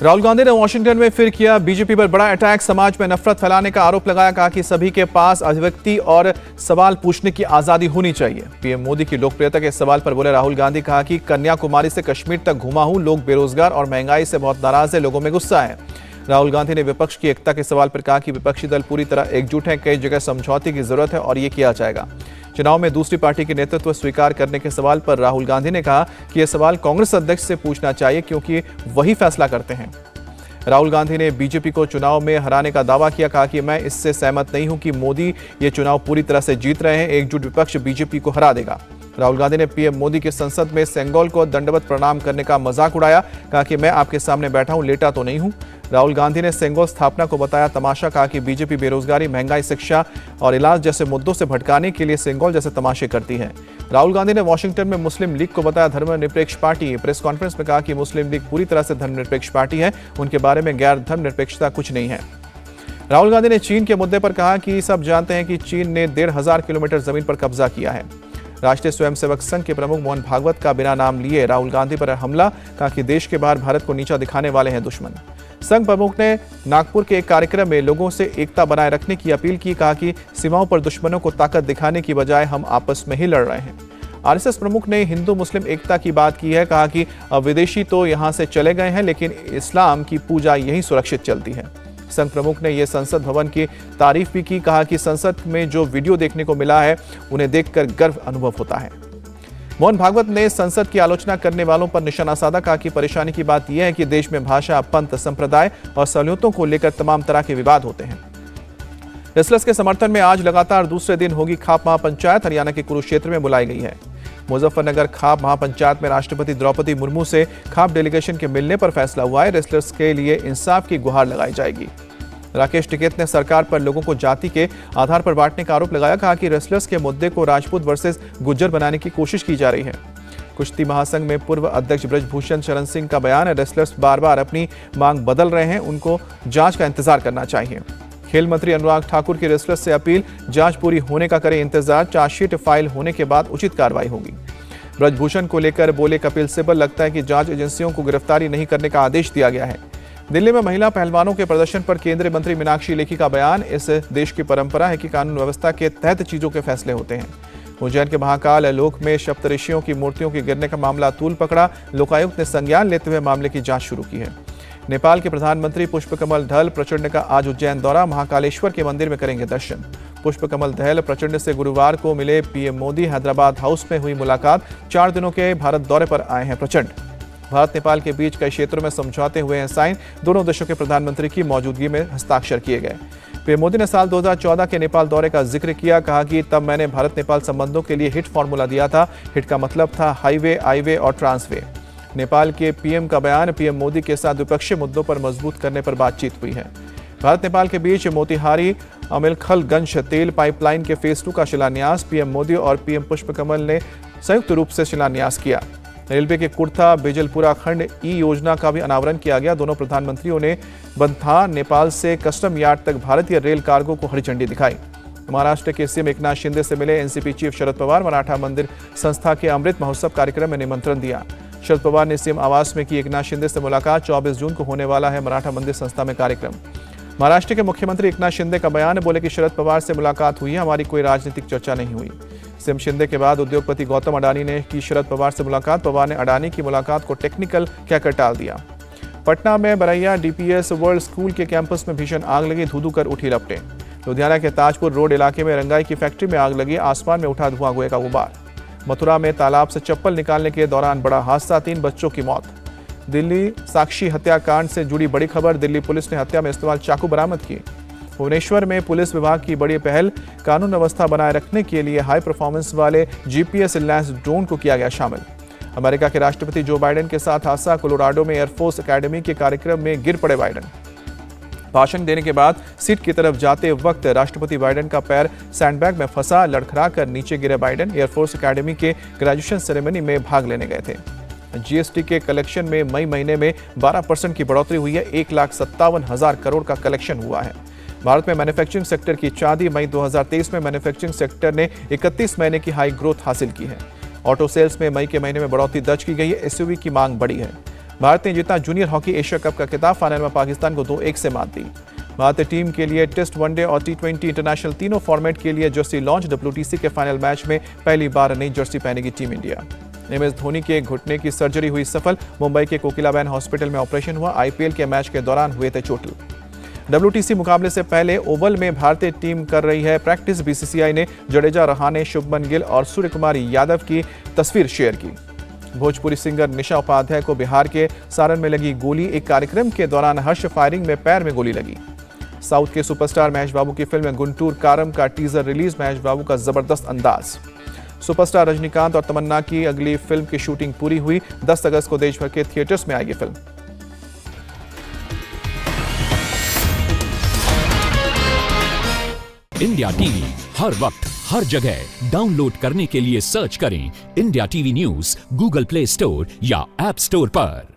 राहुल गांधी ने वॉशिंगटन में फिर किया बीजेपी पर बड़ा अटैक। समाज में नफरत फैलाने का आरोप लगाया। कहा कि सभी के पास अभिव्यक्ति और सवाल पूछने की आजादी होनी चाहिए। पीएम मोदी की लोकप्रियता के सवाल पर बोले राहुल गांधी। कहा कि कन्याकुमारी से कश्मीर तक घुमा हूं, लोग बेरोजगार और महंगाई से बहुत नाराज है, लोगों में गुस्सा है। राहुल गांधी ने विपक्ष की एकता के सवाल पर कहा कि विपक्षी दल पूरी तरह एकजुट हैं, कई जगह समझौते की जरूरत है और ये किया जाएगा। चुनाव में दूसरी पार्टी के नेतृत्व स्वीकार करने के सवाल पर राहुल गांधी ने कहा कि यह सवाल कांग्रेस अध्यक्ष से पूछना चाहिए क्योंकि वही फैसला करते हैं। राहुल गांधी ने बीजेपी को चुनाव में हराने का दावा किया। कहा कि मैं इससे सहमत नहीं हूं कि मोदी ये चुनाव पूरी तरह से जीत रहे हैं, एकजुट विपक्ष बीजेपी को हरा देगा। राहुल गांधी ने पीएम मोदी की संसद में सेंगोल को दंडवत प्रणाम करने का मजाक उड़ाया। कहा कि मैं आपके सामने बैठा हूं, लेटा तो नहीं हूं। राहुल गांधी ने सेंगोल स्थापना को बताया तमाशा। कहा कि बीजेपी बेरोजगारी, महंगाई, शिक्षा और इलाज जैसे मुद्दों से भटकाने के लिए सेंगोल जैसे तमाशे करती है। राहुल गांधी ने वॉशिंगटन में मुस्लिम लीग को बताया धर्मनिरपेक्ष पार्टी। प्रेस कॉन्फ्रेंस में कहा कि मुस्लिम लीग पूरी तरह से धर्मनिरपेक्ष पार्टी है, उनके बारे में गैर धर्मनिरपेक्षता कुछ नहीं है। राहुल गांधी ने चीन के मुद्दे पर कहा कि सब जानते हैं कि चीन ने 1500 किलोमीटर जमीन पर कब्जा किया है। राष्ट्रीय स्वयंसेवक संघ के प्रमुख मोहन भागवत का बिना नाम लिए राहुल गांधी पर हमला। कहा कि देश के बाहर भारत को नीचा दिखाने वाले हैं दुश्मन। संघ प्रमुख ने नागपुर के एक कार्यक्रम में लोगों से एकता बनाए रखने की अपील की। कहा कि सीमाओं पर दुश्मनों को ताकत दिखाने की बजाय हम आपस में ही लड़ रहे हैं। आरएसएस प्रमुख ने हिंदू मुस्लिम एकता की बात की है। कहा कि विदेशी तो यहां से चले गए हैं, लेकिन इस्लाम की पूजा यहीं सुरक्षित चलती है। संघ प्रमुख ने यह संसद भवन की तारीफ भी की। कहा कि संसद में जो वीडियो देखने को मिला है उन्हें देखकर गर्व अनुभव होता है। मोहन भागवत ने संसद की आलोचना करने वालों पर निशाना साधा। कहा कि परेशानी की बात यह है कि देश में भाषा, पंथ, संप्रदाय और सहूलियतों को लेकर तमाम तरह के विवाद होते हैं। रेसलर्स के समर्थन में आज लगातार दूसरे दिन होगी खाप महापंचायत। हरियाणा के कुरुक्षेत्र में बुलाई गई है। मुजफ्फरनगर खाप महापंचायत में राष्ट्रपति द्रौपदी मुर्मू से खाप डेलीगेशन के मिलने पर फैसला हुआ है। रेसलर्स के लिए इंसाफ की गुहार लगाई जाएगी। राकेश टिकैत ने सरकार पर लोगों को जाति के आधार पर बांटने का आरोप लगाया। कहा कि रेसलर्स के मुद्दे को राजपूत वर्सेस गुज्जर बनाने की कोशिश की जा रही है। कुश्ती महासंघ में पूर्व अध्यक्ष ब्रजभूषण शरण सिंह का बयान है, रेसलर्स बार बार अपनी मांग बदल रहे हैं, उनको जांच का इंतजार करना चाहिए। खेल मंत्री अनुराग ठाकुर की रेसलर्स से अपील, जांच पूरी होने का करें इंतजार, चार्जशीट फाइल होने के बाद उचित कार्रवाई होगी। ब्रजभूषण को लेकर बोले कपिल सिब्बल, लगता है कि जांच एजेंसियों को गिरफ्तारी नहीं करने का आदेश दिया गया है। दिल्ली में महिला पहलवानों के प्रदर्शन पर केंद्रीय मंत्री मीनाक्षी लेखी का बयान, इस देश की परंपरा है कि कानून व्यवस्था के तहत चीजों के फैसले होते हैं। उज्जैन के महाकाल लोक में सप्तऋषियों की मूर्तियों के गिरने का मामला तूल पकड़ा। लोकायुक्त ने संज्ञान लेते हुए मामले की जांच शुरू की है। नेपाल के प्रधानमंत्री पुष्पकमल दहल प्रचंड का आज उज्जैन दौरा। महाकालेश्वर के मंदिर में करेंगे दर्शन। पुष्पकमल दहल प्रचंड से गुरुवार को मिले पीएम मोदी। हैदराबाद हाउस में हुई मुलाकात। 4 दिनों के भारत दौरे पर आए हैं प्रचंड। भारत नेपाल के बीच कई क्षेत्रों में समझौते हुए हैं साइन। दोनों देशों के प्रधानमंत्री की मौजूदगी में हस्ताक्षर किए गए। पीएम मोदी ने साल 2014 के नेपाल दौरे का जिक्र किया। कहा कि तब मैंने भारत नेपाल संबंधों के लिए हिट फॉर्मूला दिया था। हिट का मतलब था हाईवे, आईवे और ट्रांसवे। नेपाल के पीएम का बयान, पीएम मोदी के साथ द्विपक्षीय मुद्दों पर मजबूत करने पर बातचीत हुई है। भारत नेपाल के बीच मोतिहारी अमेलखलगंज तेल पाइपलाइन के फेज 2 का शिलान्यास पीएम मोदी और पीएम पुष्पकमल ने संयुक्त रूप से शिलान्यास किया। रेलवे के कुर्था बेजलपुरा खंड ई योजना का भी अनावरण किया गया। दोनों प्रधानमंत्रियों ने बंथा नेपाल से कस्टम यार्ड तक भारतीय रेल कार्गो को हरी झंडी दिखाई। महाराष्ट्र के सीएम एकनाथ शिंदे से मिले एनसीपी चीफ शरद पवार। मराठा मंदिर संस्था के अमृत महोत्सव कार्यक्रम में निमंत्रण दिया। शरद पवार ने सीएम आवास में की एकनाथ शिंदे से मुलाकात। 24 जून को होने वाला है मराठा मंदिर संस्था में कार्यक्रम। महाराष्ट्र के मुख्यमंत्री एकनाथ शिंदे का बयान, बोले कि शरद पवार से मुलाकात हुई है, हमारी कोई राजनीतिक चर्चा नहीं हुई। सीएम शिंदे के बाद उद्योगपति गौतम अडानी ने की शरद पवार से मुलाकात। पवार ने अडानी की मुलाकात को टेक्निकल कहकर टाल दिया। पटना में बरैया डीपीएस वर्ल्ड स्कूल के कैंपस में भीषण आग लगी, धू-धू कर उठी लपटें। लुधियाना के ताजपुर रोड इलाके में रंगाई की फैक्ट्री में आग लगी, आसमान में उठा धुआं गोए का गुबार। मथुरा में तालाब से चप्पल निकालने के दौरान बड़ा हादसा, 3 बच्चों की मौत। दिल्ली साक्षी हत्याकांड से जुड़ी बड़ी खबर, दिल्ली पुलिस ने हत्या में इस्तेमाल चाकू बरामद किए। भुवनेश्वर में पुलिस विभाग की बड़ी पहल, कानून व्यवस्था बनाए रखने के लिए हाई परफॉर्मेंस वाले जीपीएस लैंस ड्रोन को किया गया शामिल। अमेरिका के राष्ट्रपति जो बाइडेन के साथ हादसा, कोलोराडो में एयरफोर्स एकेडमी के कार्यक्रम में गिर पड़े बाइडेन। भाषण देने के बाद सीट की तरफ जाते वक्त राष्ट्रपति बाइडेन का पैर सैंडबैग में फंसा, लड़खड़ा कर नीचे गिरे बाइडेन। एयरफोर्स एकेडमी के ग्रेजुएशन सेरेमनी में भाग लेने गए थे। जीएसटी के कलेक्शन में मई महीने में 12% की बढ़ोतरी हुई है। 1,57,000 करोड़ का कलेक्शन हुआ है। भारत में मैन्युफैक्चरिंग सेक्टर की चांदी, मई 2023 में मैन्युफैक्चरिंग सेक्टर ने 31 महीने की हाई ग्रोथ हासिल की है। ऑटो सेल्स में मई के महीने में बढ़ोतरी दर्ज की गई है। एसयूवी की मांग बढ़ी है। भारत ने जीता जूनियर हॉकी एशिया कप का खिताब, फाइनल में पाकिस्तान को 2-1 से मात दी। भारतीय टीम के लिए टेस्ट, वनडे और T20 इंटरनेशनल तीनों फॉर्मेट के लिए जर्सी लॉन्च। WTC के फाइनल मैच में पहली बार नई जर्सी पहनेगी टीम इंडिया। MS धोनी के घुटने की सर्जरी हुई सफल, मुंबई के कोकिलाबेन हॉस्पिटल में ऑपरेशन हुआ। IPL के मैच के दौरान हुए थे चोटिल। WTC मुकाबले से पहले ओवल में भारतीय टीम कर रही है प्रैक्टिस। BCCI ने जडेजा, रहाणे, शुभमन गिल और सूर्य कुमार यादव की तस्वीर शेयर की। भोजपुरी सिंगर निशा उपाध्याय को बिहार के सारण में लगी गोली, एक कार्यक्रम के दौरान हर्ष फायरिंग में पैर में गोली लगी। साउथ के सुपरस्टार महेश बाबू की फिल्म गुंटूर कारम का टीजर रिलीज, महेश बाबू का जबरदस्त अंदाज। सुपरस्टार रजनीकांत और तमन्ना की अगली फिल्म की शूटिंग पूरी हुई। 10 अगस्त को देश भर के थिएटर्स में आएगी फिल्म। इंडिया टीवी हर वक्त हर जगह डाउनलोड करने के लिए सर्च करें India TV news Google play store या ऐप स्टोर पर।